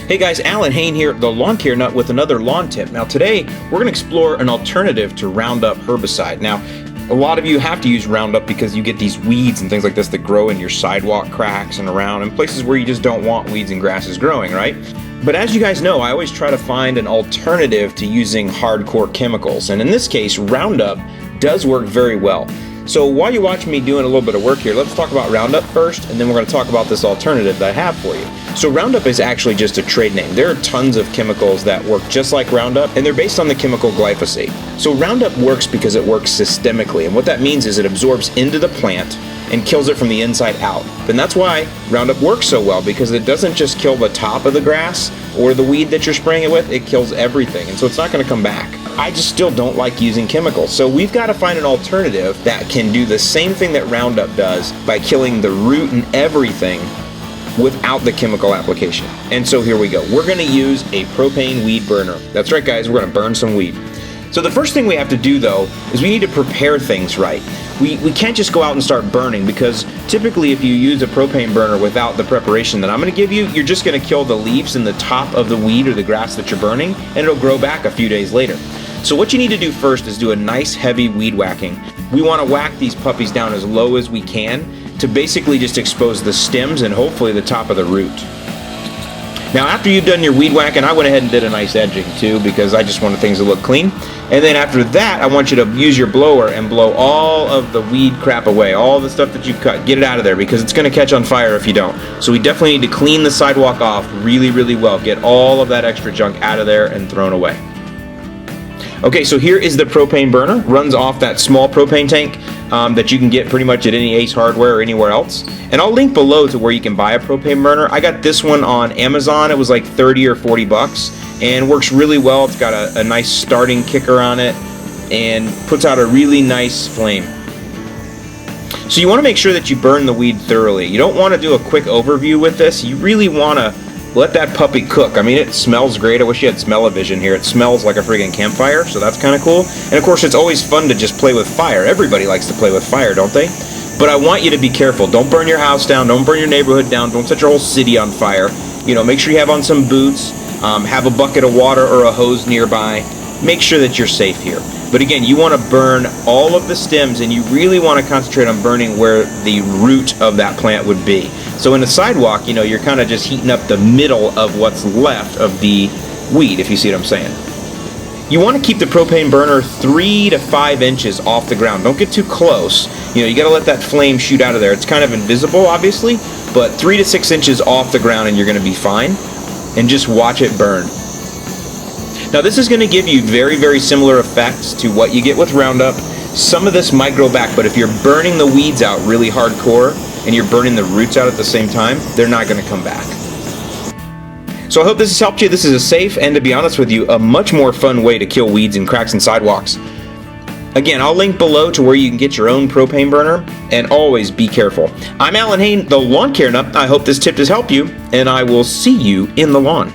Hey guys, Alan Hain here, the Lawn Care Nut, with another lawn tip. Now today, we're going to explore an alternative to RoundUp herbicide. Now, a lot of you have to use RoundUp because you get these weeds and things like this that grow in your sidewalk cracks and around, and places where you just don't want weeds and grasses growing, right? But as you guys know, I always try to find an alternative to using hardcore chemicals, and in this case, RoundUp does work very well. So while you watch me doing a little bit of work here, let's talk about RoundUp first, and then we're going to talk about this alternative that I have for you. So RoundUp is actually just a trade name. There are tons of chemicals that work just like RoundUp, and they're based on the chemical glyphosate. So RoundUp works because it works systemically, and what that means is it absorbs into the plant and kills it from the inside out. And that's why RoundUp works so well, because it doesn't just kill the top of the grass or the weed that you're spraying it with, it kills everything, and so it's not going to come back. I just still don't like using chemicals, so we've got to find an alternative that can do the same thing that RoundUp does by killing the root and everything without the chemical application. And so here we go. We're going to use a propane weed burner. That's right, guys, we're going to burn some weed. So the first thing we have to do, though, is we need to prepare things right. We can't just go out and start burning, because typically if you use a propane burner without the preparation that I'm going to give you, you're just going to kill the leaves in the top of the weed or the grass that you're burning, and it'll grow back a few days later. So what you need to do first is do a nice heavy weed whacking. We want to whack these puppies down as low as we can to basically just expose the stems and hopefully the top of the root. Now after you've done your weed whacking, I went ahead and did a nice edging too, because I just wanted things to look clean. And then after that, I want you to use your blower and blow all of the weed crap away, all the stuff that you cut, get it out of there, because it's going to catch on fire if you don't. So we definitely need to clean the sidewalk off really, really well. Get all of that extra junk out of there and thrown away. Okay, so here is the propane burner. Runs off that small propane tank that you can get pretty much at any Ace Hardware or anywhere else. And I'll link below to where you can buy a propane burner. I got this one on Amazon. It was like 30 or 40 bucks and works really well. It's got a nice starting kicker on it and puts out a really nice flame. So you want to make sure that you burn the weed thoroughly. You don't want to do a quick overview with this. You really want to let that puppy cook. I mean, it smells great. I wish you had smell-o-vision here. It smells like a friggin' campfire, so that's kind of cool. And of course, it's always fun to just play with fire. Everybody likes to play with fire, don't they? But I want you to be careful. Don't burn your house down. Don't burn your neighborhood down. Don't set your whole city on fire. You know, make sure you have on some boots. Have a bucket of water or a hose nearby. Make sure that you're safe here. But again, you want to burn all of the stems, and you really want to concentrate on burning where the root of that plant would be. So in a sidewalk, you know, you're kind of just heating up the middle of what's left of the weed, if you see what I'm saying. You want to keep the propane burner 3 to 5 inches off the ground. Don't get too close. You know, you got to let that flame shoot out of there. It's kind of invisible, obviously, but 3 to 6 inches off the ground and you're going to be fine. And just watch it burn. Now this is going to give you very, very similar effects to what you get with RoundUp. Some of this might grow back, but if you're burning the weeds out really hardcore and you're burning the roots out at the same time, they're not going to come back. So I hope this has helped you. This is a safe and, to be honest with you, a much more fun way to kill weeds and cracks in sidewalks. Again, I'll link below to where you can get your own propane burner, and always be careful. I'm Alan Hain, the Lawn Care Nut. I hope this tip has helped you, and I will see you in the lawn.